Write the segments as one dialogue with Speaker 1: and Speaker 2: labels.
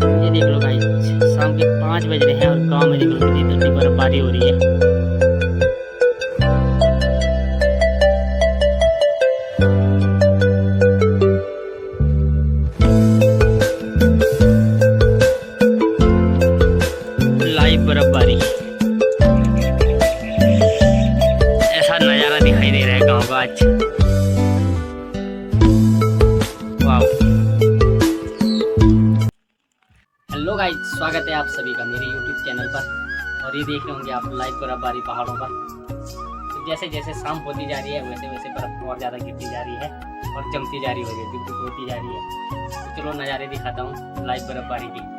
Speaker 1: ये देख लो भाई, शाम के 5 बज रहे हैं और गांव में देख लो कितनी ठंडी बर्फबारी हो रही है। लाइव बर्फबारी, ऐसा नजारा दिखाई दे रहा है गांव का आज। वाह। हेलो गाइस, स्वागत है आप सभी का मेरे YouTube चैनल पर। और ये देख रहे होंगे आप लाइव बर्फबारी पहाड़ों पर। तो जैसे जैसे शाम होती जा रही है वैसे वैसे बर्फ और ज़्यादा गिरती जा रही है और जमती जा रही है, धूप होती जा रही है। तो चलो नज़ारे दिखाता हूँ लाइव बर्फबारी की।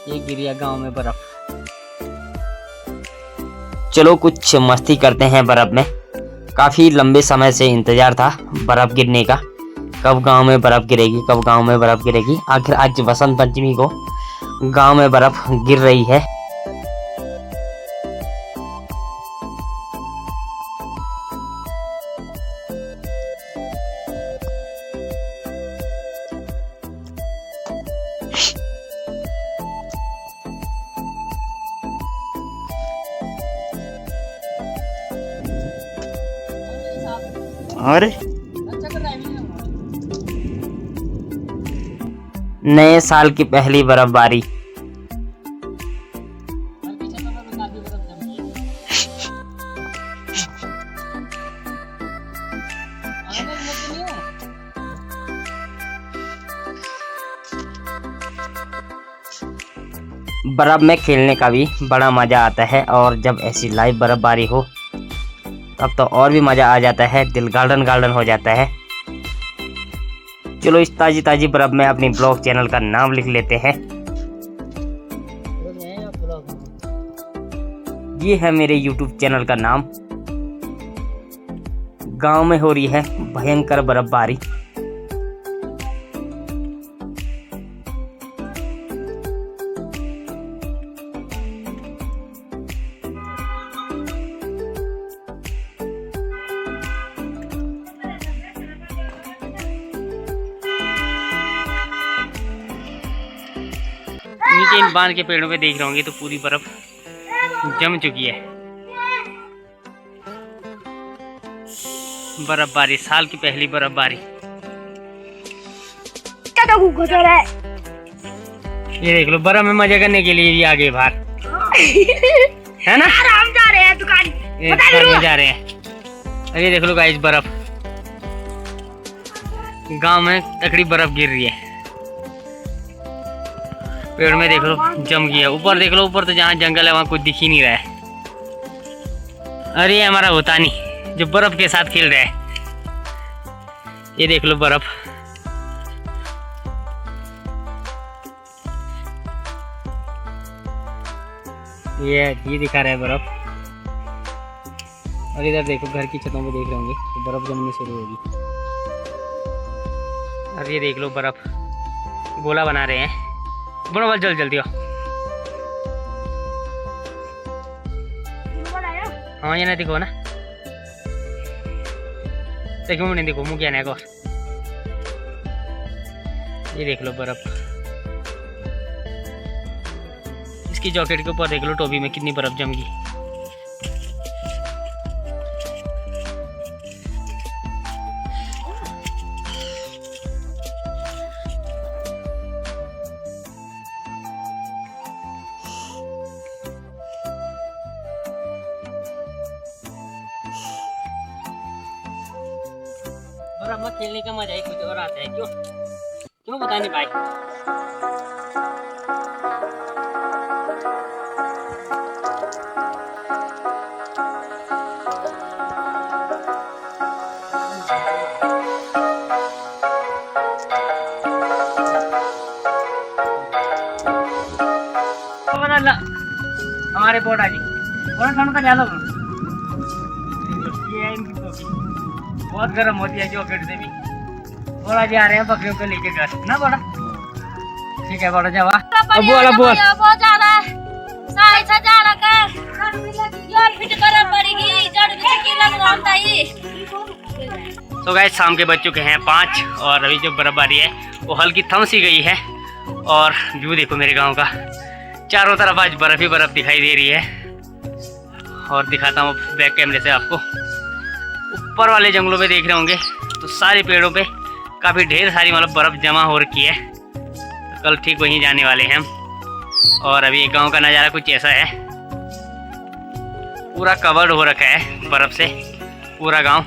Speaker 1: ये गिरिया गांव में बर्फ। चलो कुछ मस्ती करते हैं बर्फ में। काफी लंबे समय से इंतजार था बर्फ गिरने का। कब गांव में बर्फ गिरेगी, कब गांव में बर्फ गिरेगी। आखिर आज वसंत पंचमी को गांव में बर्फ गिर रही है। अरे नए साल की पहली बर्फबारी। बर्फ में खेलने का भी बड़ा मजा आता है और जब ऐसी लाइव बर्फबारी हो तब तो और भी मजा आ जाता है, दिल गार्डन गार्डन हो जाता है। चलो इस ताजी ताजी बर्फ में अपनी ब्लॉग चैनल का नाम लिख लेते हैं। ये है मेरे YouTube चैनल का नाम। गांव में हो रही है भयंकर बर्फबारी। नीचे इन बांध के पेड़ों पे देख रहे होंगे तो पूरी बर्फ जम चुकी है। बर्फबारी, साल की पहली बर्फबारी। ये देख लो, बर्फ में मजा करने के लिए भी आगे बाहर है ना। हम जा रहे हैं दुकान में जा रहे हैं। अरे देख लो गाइस, बर्फ गांव में तकड़ी बर्फ गिर रही है। पेड़ में देख लो जम गया। ऊपर देख लो, ऊपर तो जहाँ जंगल है वहाँ कुछ दिख ही नहीं रहा है। अरे ये हमारा होतानी जो बर्फ के साथ खेल रहा है। ये देख लो बर्फ। ये दिखा रहा है बर्फ। और इधर देखो घर की छतों में देख रहे होंगे तो बर्फ जमनी शुरू होगी। और ये देख लो बर्फ गोला बना रहे हैं। बड़ा जल्दी जल्दी आओ। हाँ ये नहीं दिखो ना, देखो नहीं देखो मुझे नहीं को। ये देख लो बर्फ। इसकी जैकेट के ऊपर देख लो टोपी में कितनी बर्फ जम गई। बर्फ में खेलने का मजा ही कुछ और आता है। क्यों बता नहीं भाई। हमारे बोर्ड आज का ज्यादा ये है इनकी टोपी, बहुत गर्म होती है जॉकेट से भी। बड़ा जा रहे हैं बकरियों को लेके घर ना बड़ा, ठीक है बड़ा जावा। बोला बोल
Speaker 2: बहुत ज्यादा साइज से जा रखा है, यार फिट करना पड़ेगी, जड़ की लग रहा है।
Speaker 1: तो गाइस शाम के बज चुके हैं 5 और अभी जो बर्फबारी है वो हल्की थम सी गई है। और व्यू देखो मेरे गांव का, चारों तरफ आज बर्फ ही बर्फ दिखाई दे रही है। और दिखाता हूँ बैक कैमरे से आपको, ऊपर वाले जंगलों में देख रहे होंगे तो सारे पेड़ों पे काफ़ी ढेर सारी मतलब बर्फ़ जमा हो रखी है। तो कल ठीक वहीं जाने वाले हैं हम। और अभी एक गांव का नज़ारा कुछ ऐसा है, पूरा कवर्ड हो रखा है बर्फ़ से पूरा गांव।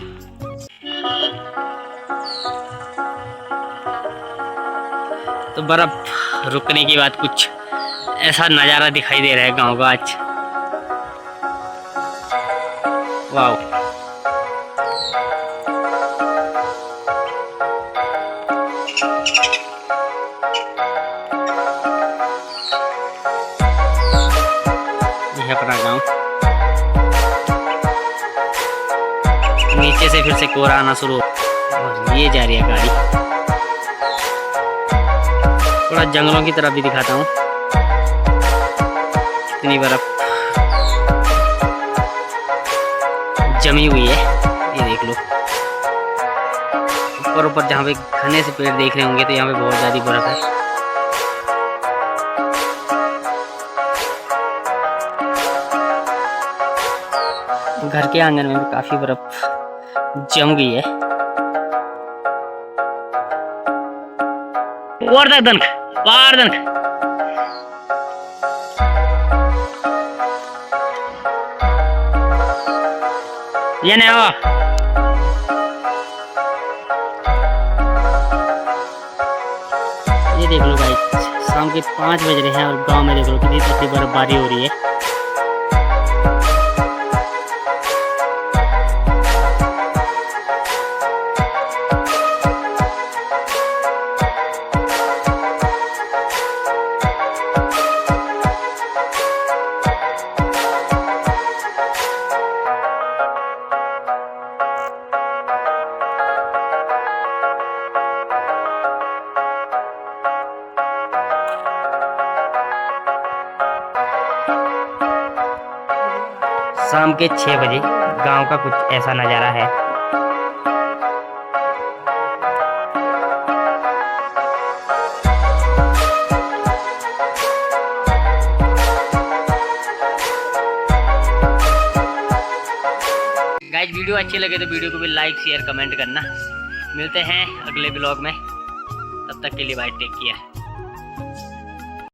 Speaker 1: तो बर्फ़ रुकने की बाद कुछ ऐसा नज़ारा दिखाई दे रहा है गांव का आज। वाओ, ये है अपना गांव। नीचे से फिर से कोहरा आना शुरू और ये जा रही है गाड़ी। थोड़ा जंगलों की तरफ भी दिखाता हूँ, इतनी बर्फ जमी हुई है, ये देख लो। ऊपर ऊपर जहाँ पे घने से पेड़ देख रहे होंगे तो यहाँ पे बहुत ज़्यादा बर्फ है। घर के आंगन में भी काफी बर्फ जम गई है। और तक दनक बाहर दनक ये नहीं हो। ये देख लो भाई, शाम के 5 बज रहे हैं और गांव में देख लो कितनी तकलीफ बर्फबारी हो रही है। शाम के 6 बजे गांव का कुछ ऐसा नज़ारा है। गाइस वीडियो अच्छी लगे तो वीडियो को भी लाइक शेयर कमेंट करना। मिलते हैं अगले ब्लॉग में, तब तक के लिए बाय, टेक केयर।